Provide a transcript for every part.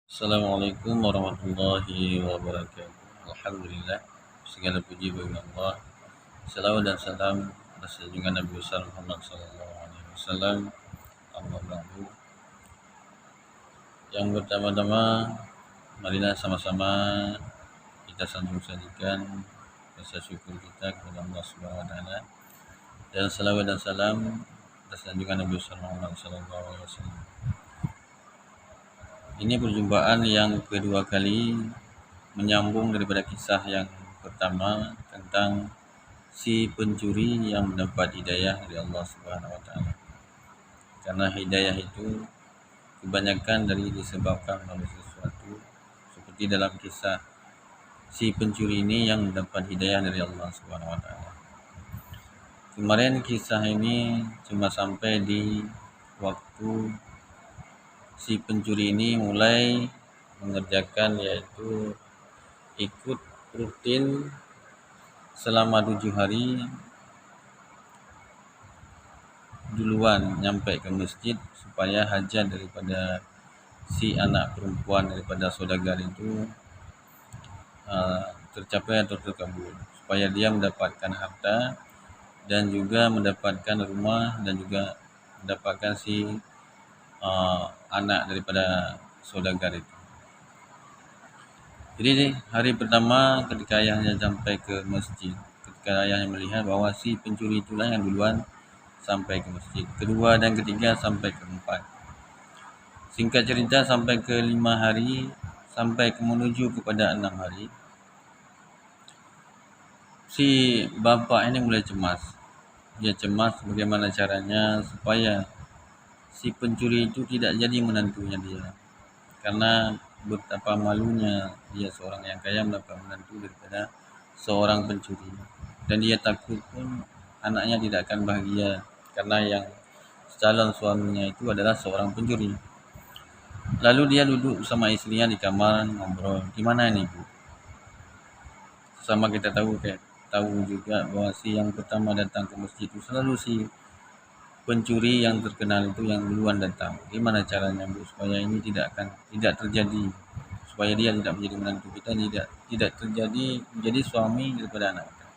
Assalamualaikum warahmatullahi wabarakatuh. Alhamdulillah, segala puji bagi Allah. Salawat dan salam atas junjungan Nabi besar Muhammad sallallahu alaihi wasallam. Amma ba'du. Yang pertama-tama, marilah sama-sama kita sanjung-sanjungkan rasa syukur kita kepada Allah Subhanahu wa taala dan salawat dan salam atas junjungan Nabi besar Muhammad sallallahu alaihi wasallam. Ini perjumpaan yang kedua kali menyambung daripada kisah yang pertama tentang si pencuri yang mendapat hidayah dari Allah Subhanahu wa taala. Karena hidayah itu kebanyakan dari disebabkan oleh sesuatu, seperti dalam kisah si pencuri ini yang mendapat hidayah dari Allah Subhanahu wa taala. Kemarin kisah ini cuma sampai di waktu si pencuri ini mulai mengerjakan, yaitu ikut rutin selama 7 hari duluan nyampe ke masjid supaya hajat daripada si anak perempuan daripada saudagar itu tercapai atau terkabul, supaya dia mendapatkan harta dan juga mendapatkan rumah dan juga mendapatkan si anak daripada saudagar itu. Jadi hari pertama ketika ayahnya sampai ke masjid, ketika ayahnya melihat bahwa si pencuri itulah yang duluan sampai ke masjid, kedua dan ketiga sampai ke 4. Singkat cerita sampai ke 5 hari, sampai ke menuju kepada 6 hari, si bapa ini mulai cemas. Dia cemas bagaimana caranya supaya si pencuri itu tidak jadi menantunya dia. Karena betapa malunya dia seorang yang kaya mendapat menantu daripada seorang pencuri. Dan dia takut pun anaknya tidak akan bahagia karena yang calon suaminya itu adalah seorang pencuri. Lalu dia duduk bersama istrinya di kamar ngobrol. Gimana ini, Bu? Sama kita tahu juga bahwa si yang pertama datang ke masjid itu selalu si pencuri yang terkenal itu yang duluan datang. Gimana caranya, Bu, supaya ini tidak terjadi, supaya dia tidak menjadi menantu kita, tidak terjadi menjadi suami daripada anak kita.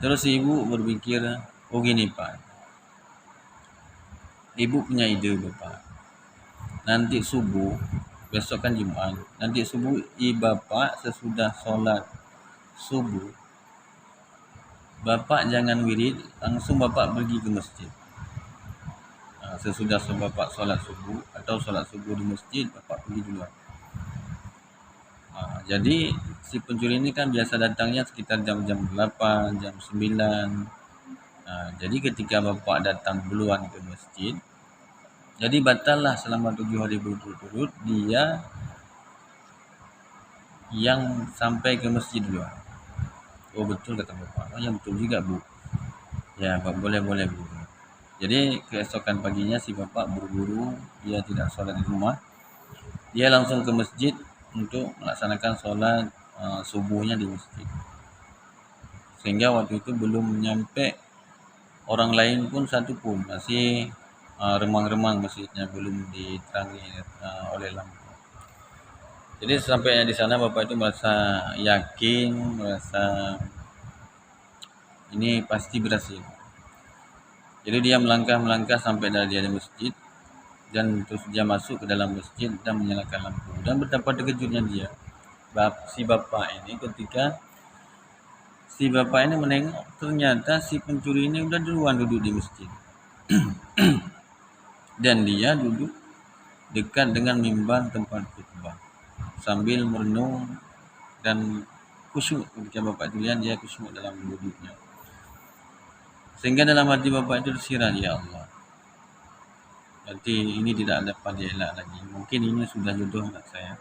Terus ibu berpikir, oh gini Pak, ibu punya ide Bapak. Nanti subuh, besok kan Jumat, nanti subuh Bapak sesudah sholat subuh, Bapak jangan wirid, langsung Bapak pergi ke masjid. Sesudah Bapak sholat subuh atau sholat subuh di masjid, Bapak pergi duluan. Jadi si pencuri ini kan biasa datangnya sekitar jam 8, jam 9. Jadi ketika Bapak datang duluan ke masjid, jadi batallah selama 7 hari berturut-turut dia yang sampai ke masjid duluan. Oh betul kata Bapak. Oh ya betul juga Bu. Ya boleh Bu. Jadi keesokan paginya si Bapak buru-buru, dia tidak sholat di rumah, dia langsung ke masjid untuk melaksanakan sholat subuhnya di masjid. Sehingga waktu itu belum nyampe orang lain pun satu pun, masih remang-remang masjidnya, belum diterangi oleh lampu. Jadi sampainya di sana Bapak itu merasa yakin, merasa ini pasti berhasil. Jadi dia melangkah sampai dia di masjid, dan terus dia masuk ke dalam masjid dan menyalakan lampu. Dan betapa terkejutnya dia, si bapak ini, ketika si bapak ini menengok ternyata si pencuri ini udah duluan duduk di masjid. Dan dia duduk dekat dengan mimbar tempat khutbah sambil merenung dan khusyuk. Ketika bapak itu lihat, dia khusyuk dalam duduknya, sehingga dalam hati bapak itu tersirat, ya Allah, nanti ini tidak dapat dielak lagi. Mungkin ini sudah jodoh anak saya.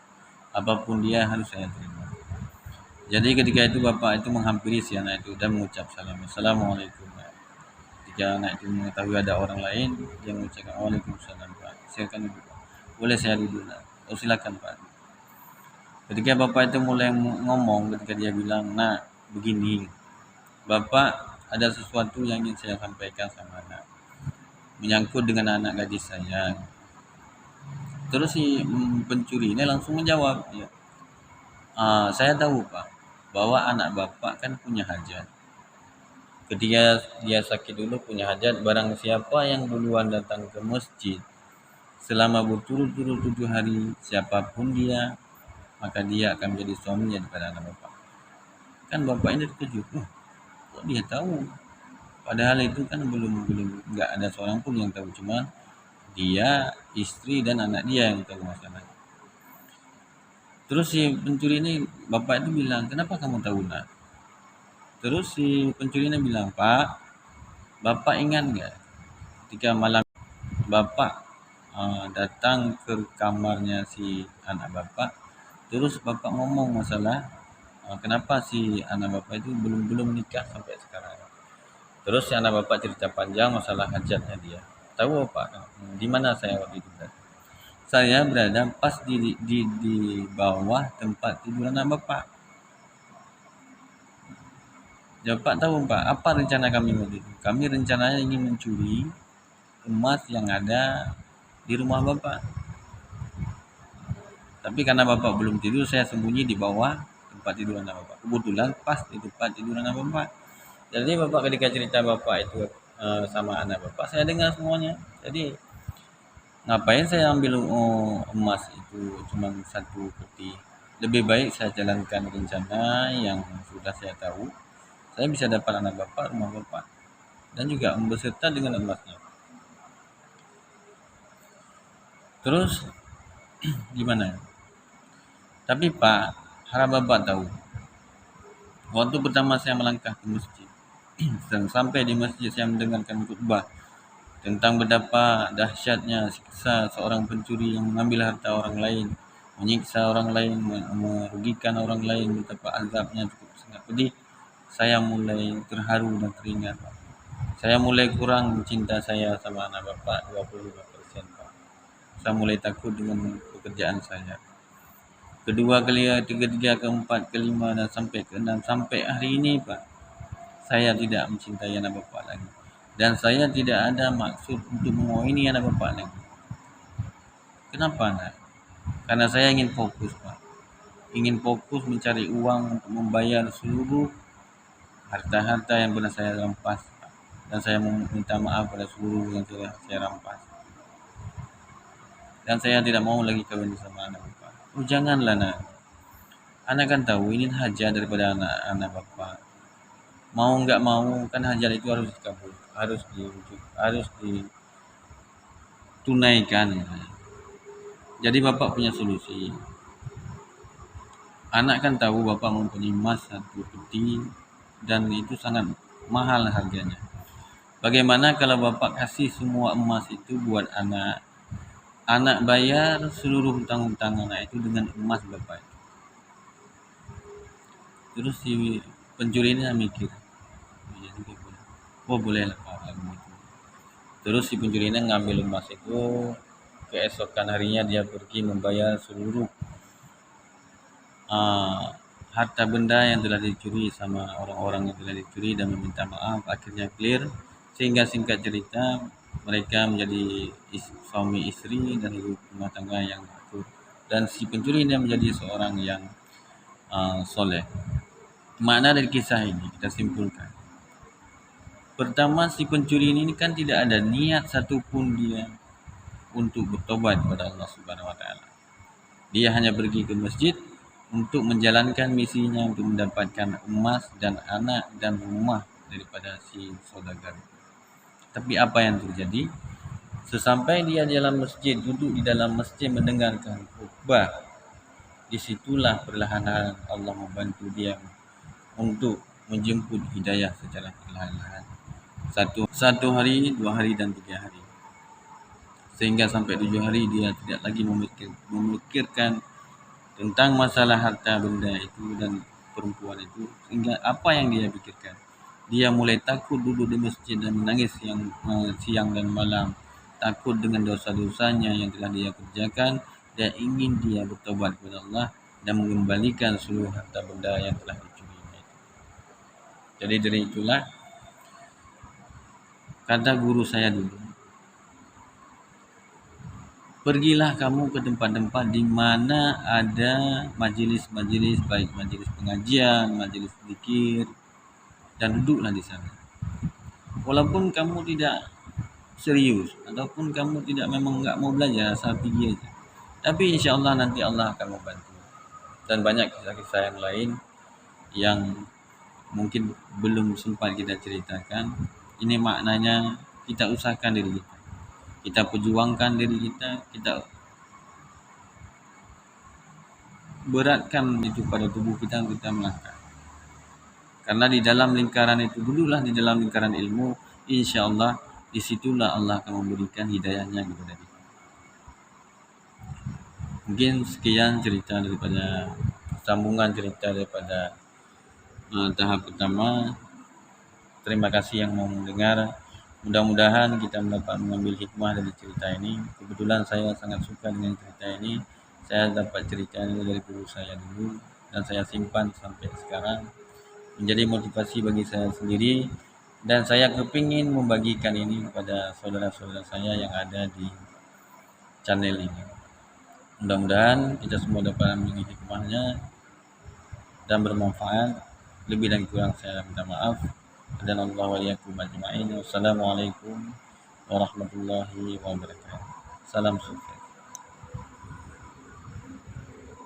Apapun dia harus saya terima. Jadi ketika itu bapak itu menghampiri si anak itu dan mengucap salam. Assalamualaikum. Ketika anak itu mengetahui ada orang lain, dia mengucapkan Waalaikumsalam Pak. Silakan duduk. Boleh saya duduk? Oh silakan Pak. Ketika bapak itu mulai ngomong, ketika dia bilang, nah begini, Bapak ada sesuatu yang ingin saya sampaikan sama anak, menyangkut dengan anak gadis saya. Terus si pencuri ini langsung menjawab, ya, saya tahu Pak, bahwa anak Bapak kan punya hajat. Ketika dia sakit dulu punya hajat, barang siapa yang duluan datang ke masjid selama berturut-turut 7 hari, siapapun dia, maka dia akan menjadi suaminya daripada anak Bapak. Kan Bapak ini terkejut, kok dia tahu? Padahal itu kan belum belum nggak ada seorang pun yang tahu, cuma dia, istri dan anak dia yang tahu masalahnya. Terus si pencuri ini, bapak itu bilang, kenapa kamu tahu nak? Terus si pencuri ini bilang, Pak, bapak ingat nggak ketika malam bapak datang ke kamarnya si anak bapak, terus bapak ngomong masalah kenapa si anak bapak itu belum belum nikah sampai sekarang. Terus si anak bapak cerita panjang masalah hajatnya dia. Tahu apa? Di mana saya waktu itu berada? Saya berada pas di bawah tempat tidur anak bapak. Ya Pak tahu Pak, apa rencana kami waktu itu? Kami rencananya ingin mencuri emas yang ada di rumah bapak. Tapi karena bapak belum tidur, saya sembunyi di bawah tempat tidur anak bapak. Kebetulan pas di tempat tidur anak bapak. Jadi bapak ketika cerita bapak itu sama anak bapak, saya dengar semuanya. Jadi ngapain saya ambil emas itu cuma satu peti? Lebih baik saya jalankan rencana yang sudah saya tahu. Saya bisa dapat anak bapak, rumah bapak, dan juga beserta dengan emasnya. Terus gimana? Tapi Pak, harap bapak tahu, waktu pertama saya melangkah ke masjid dan sampai di masjid saya mendengarkan khutbah tentang betapa dahsyatnya siksa seorang pencuri yang mengambil harta orang lain, menyiksa orang lain, merugikan orang lain, betapa azabnya cukup sangat pedih. Saya mulai terharu dan teringat. Saya mulai kurang cinta saya sama anak bapak 25%, Pak. Saya mulai takut dengan pekerjaan saya. Kedua, ketiga, keempat, kelima, dan sampai keenam, sampai hari ini, Pak. Saya tidak mencintai anak bapak lagi. Dan saya tidak ada maksud untuk mengawini anak bapak lagi. Kenapa, nak? Karena saya ingin fokus, Pak. Ingin fokus mencari uang untuk membayar seluruh harta-harta yang pernah saya rampas. Dan saya meminta maaf pada seluruh yang telah saya rampas. Dan saya tidak mau lagi kawin sama anak bapak. Oh, janganlah, nak. Anak kan tahu ini hajat daripada anak bapak. Mau nggak mau kan hajat itu harus dikabul, harus ditunaikan. Jadi bapak punya solusi. Anak kan tahu bapak mempunyai emas satu peti dan itu sangat mahal harganya. Bagaimana kalau bapak kasih semua emas itu buat anak? Anak bayar seluruh hutang-hutang anak itu dengan emas bapak. Terus si pencuri ini mikir, oh boleh lah Pak, gitu. Terus si pencuri ini ngambil emas itu, keesokan harinya dia pergi membayar seluruh harta benda yang telah dicuri sama orang-orang yang telah dicuri dan meminta maaf. Akhirnya clear, sehingga singkat cerita mereka menjadi suami istri dan hidup rumah tangga yang akur. Dan si pencuri ini menjadi seorang yang soleh. Makna dari kisah ini kita simpulkan. Pertama, si pencuri ini kan tidak ada niat satupun dia untuk bertobat kepada Allah Subhanahu wa taala. Dia hanya pergi ke masjid untuk menjalankan misinya untuk mendapatkan emas dan anak dan rumah daripada si saudagar. Tapi apa yang terjadi? Sesampai dia di dalam masjid, duduk di dalam masjid mendengarkan khutbah, disitulah perlahan-lahan Allah membantu dia untuk menjemput hidayah secara perlahan-lahan. Satu hari, 2 hari, dan 3 hari. Sehingga sampai 7 hari dia tidak lagi memikirkan tentang masalah harta benda itu dan perempuan itu. Sehingga apa yang dia pikirkan? Dia mulai takut duduk di masjid dan menangis siang dan malam. Takut dengan dosa-dosanya yang telah dia kerjakan. Dia ingin dia bertobat kepada Allah dan mengembalikan seluruh harta benda yang telah dicurinya itu. Jadi dari itulah kata guru saya dulu, Pergilah kamu ke tempat-tempat di mana ada majelis-majelis, baik majelis pengajian, majelis zikir, dan duduklah di sana. Walaupun kamu tidak serius ataupun kamu tidak memang nggak mau belajar, asal pergi aja. Tapi insya Allah nanti Allah akan membantu. Dan banyak kisah-kisah yang lain yang mungkin belum sempat kita ceritakan. Ini maknanya kita usahakan diri kita. Kita perjuangkan diri kita, kita beratkan itu pada tubuh kita untuk kita melangkah. Karena di dalam lingkaran itu dululah, di dalam lingkaran ilmu, insya Allah disitulah Allah akan memberikan hidayahnya kepada kita. Mungkin sekian cerita daripada sambungan cerita daripada tahap pertama. Terima kasih yang mau mendengar. Mudah-mudahan kita mendapat mengambil hikmah dari cerita ini. Kebetulan saya sangat suka dengan cerita ini. Saya dapat cerita ini dari guru saya dulu dan saya simpan sampai sekarang. Menjadi motivasi bagi saya sendiri dan saya kepingin membagikan ini kepada saudara-saudara saya yang ada di channel ini. Mudah-mudahan kita semua dapat mengambil hikmahnya dan bermanfaat. Lebih dan kurang saya minta maaf. Dan Allah wa iyyakum ajma'in. Wassalamualaikum warahmatullahi wabarakatuh. Salam sukses.